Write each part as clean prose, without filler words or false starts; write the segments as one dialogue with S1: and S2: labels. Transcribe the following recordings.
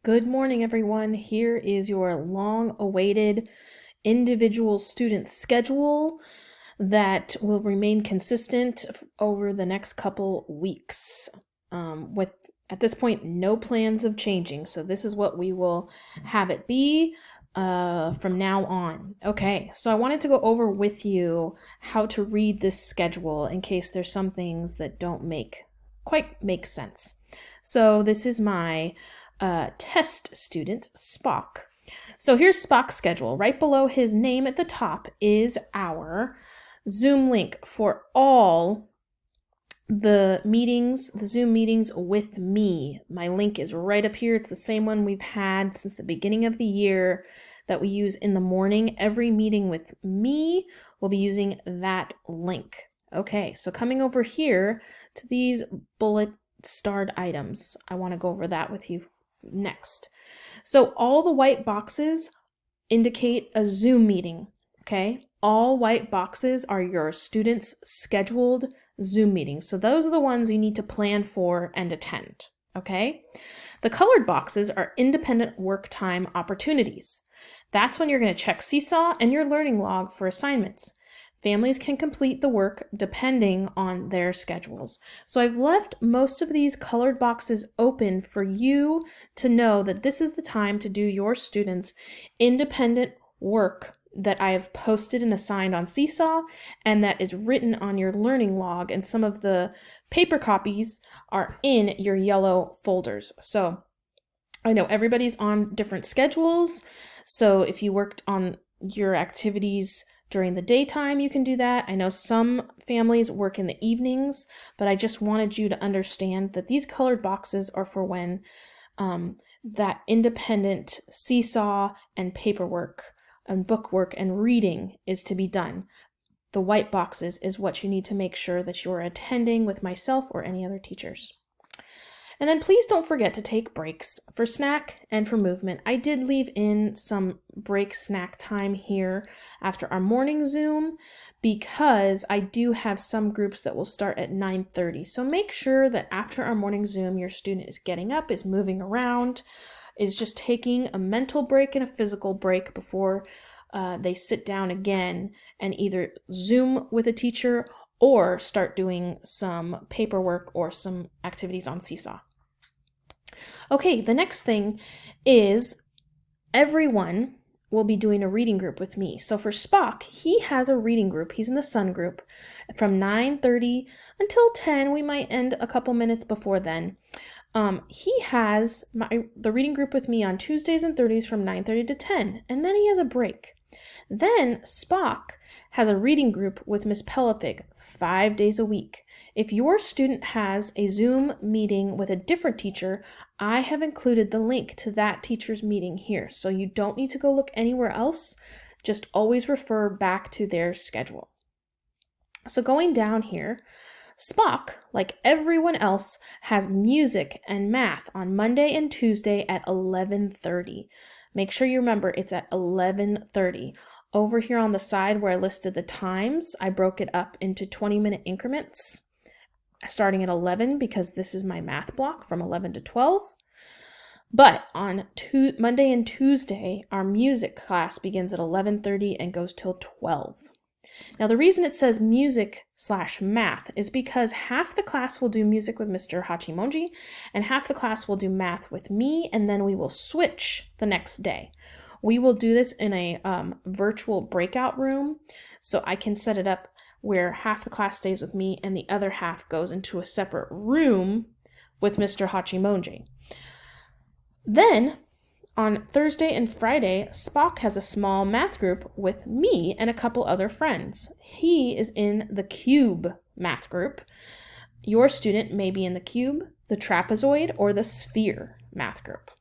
S1: Good morning, everyone. Here is your long-awaited individual student schedule that will remain consistent over the next couple weeks. With, at this point, no plans of changing. So this is what we will have it be from now on. Okay, so I wanted to go over with you how to read this schedule in case there's some things that don't quite make sense. So this is my test student, Spock. So here's Spock's schedule. Right below his name at the top is our Zoom link for all the meetings, the Zoom meetings with me. My link is right up here. It's the same one we've had since the beginning of the year that we use in the morning. Every meeting with me will be using that link. Okay, so coming over here to these bullet starred items, I want to go over that with you next. So all the white boxes indicate a Zoom meeting, okay? All white boxes are your students' scheduled Zoom meetings. So those are the ones you need to plan for and attend, okay? The colored boxes are independent work time opportunities. That's when you're going to check Seesaw and your learning log for assignments. Families can complete the work depending on their schedules. So I've left most of these colored boxes open for you to know that this is the time to do your students' independent work that I have posted and assigned on Seesaw and that is written on your learning log, and some of the paper copies are in your yellow folders. So I know everybody's on different schedules, so if you worked on your activities during the daytime, you can do that. I know some families work in the evenings, but I just wanted you to understand that these colored boxes are for when that independent Seesaw and paperwork and bookwork and reading is to be done. The white boxes is what you need to make sure that you're attending with myself or any other teachers. And then please don't forget to take breaks for snack and for movement. I did leave in some break snack time here after our morning Zoom because I do have some groups that will start at 9:30. So make sure that after our morning Zoom, your student is getting up, is moving around, is just taking a mental break and a physical break before they sit down again and either Zoom with a teacher or start doing some paperwork or some activities on Seesaw. Okay, the next thing is everyone will be doing a reading group with me. So for Spock, he has a reading group. He's in the Sun group from 9:30 until 10. We might end a couple minutes before then. He has the reading group with me on Tuesdays and Thursdays from 9:30 to 10, and then he has a break. Then Spock has a reading group with Miss Pelifig 5 days a week. If your student has a Zoom meeting with a different teacher, I have included the link to that teacher's meeting here. So you don't need to go look anywhere else. Just always refer back to their schedule. So going down here, Spock, like everyone else, has music and math on Monday and Tuesday at 11:30. Make sure you remember it's at 11:30. Over here on the side where I listed the times, I broke it up into 20-minute increments, starting at 11 because this is my math block from 11 to 12. But on Monday and Tuesday, our music class begins at 11:30 and goes till 12. Now, the reason it says music/math is because half the class will do music with Mr. Hachimonji and half the class will do math with me, and then we will switch the next day. We will do this in a virtual breakout room, so I can set it up where half the class stays with me and the other half goes into a separate room with Mr. Hachimonji. Then, on Thursday and Friday, Spock has a small math group with me and a couple other friends. He is in the cube math group. Your student may be in the cube, the trapezoid, or the sphere math group.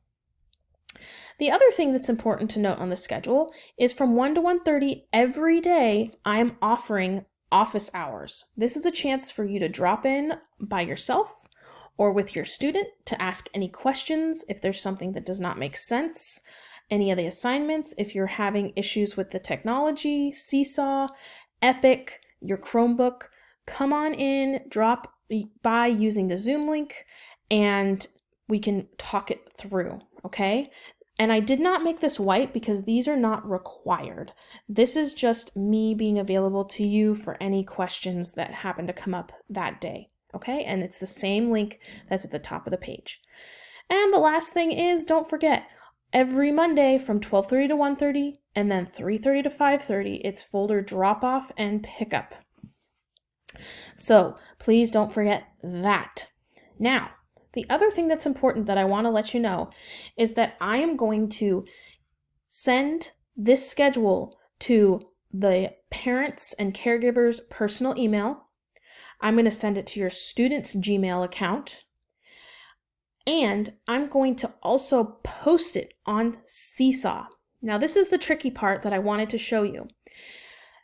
S1: The other thing that's important to note on the schedule is from 1 to 1:30 every day, I'm offering office hours. This is a chance for you to drop in by yourself or with your student to ask any questions if there's something that does not make sense, any of the assignments, if you're having issues with the technology, Seesaw, Epic, your Chromebook, come on in, drop by using the Zoom link, and we can talk it through, okay? And I did not make this white because these are not required. This is just me being available to you for any questions that happen to come up that day, okay? And it's the same link that's at the top of the page. And the last thing is, don't forget, every Monday from 12:30 to 1:30 and then 3:30 to 5:30, it's folder drop off and pickup. So please don't forget that. Now, the other thing that's important that I want to let you know is that I am going to send this schedule to the parents and caregivers' personal email. I'm going to send it to your student's Gmail account. And I'm going to also post it on Seesaw. Now, this is the tricky part that I wanted to show you.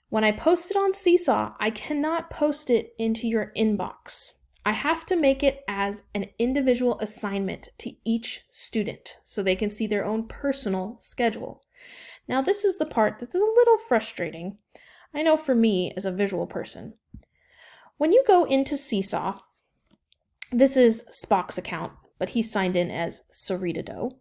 S1: When I post it on Seesaw, I cannot post it into your inbox. I have to make it as an individual assignment to each student so they can see their own personal schedule. Now, this is the part that's a little frustrating. I know for me as a visual person. When you go into Seesaw, this is Spock's account, but he's signed in as Sarita Doe.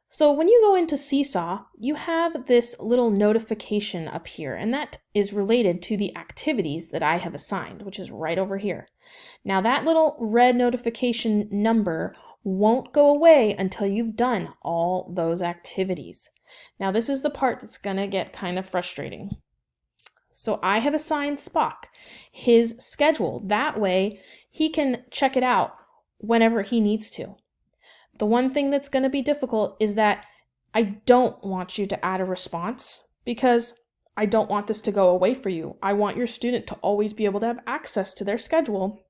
S1: So when you go into Seesaw, you have this little notification up here, and that is related to the activities that I have assigned, which is right over here. Now that little red notification number won't go away until you've done all those activities. Now this is the part that's gonna get kind of frustrating. So I have assigned Spock his schedule. That way he can check it out whenever he needs to. The one thing that's going to be difficult is that I don't want you to add a response because I don't want this to go away for you. I want your student to always be able to have access to their schedule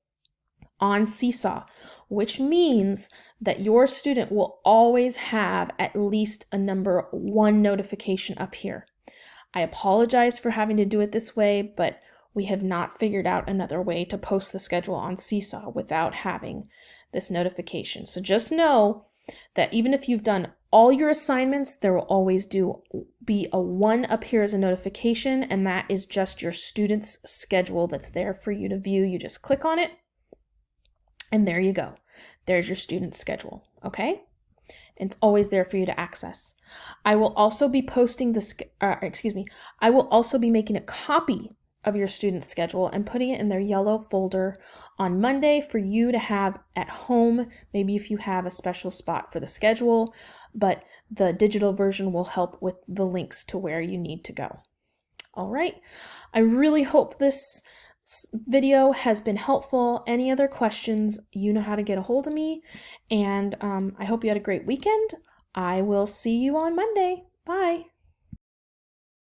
S1: on Seesaw, which means that your student will always have at least a number 1 notification up here. I apologize for having to do it this way, but we have not figured out another way to post the schedule on Seesaw without having this notification. So just know that even if you've done all your assignments, there will always be a 1 up here as a notification, and that is just your student's schedule that's there for you to view. You just click on it, and there you go. There's your student's schedule, okay? And it's always there for you to access. I will also be posting I will also be making a copy of your student's schedule and putting it in their yellow folder on Monday for you to have at home, maybe if you have a special spot for the schedule, but the digital version will help with the links to where you need to go. All right, I really hope this video has been helpful. Any other questions, you know how to get a hold of me, and I hope you had a great weekend. I will see you on Monday. Bye.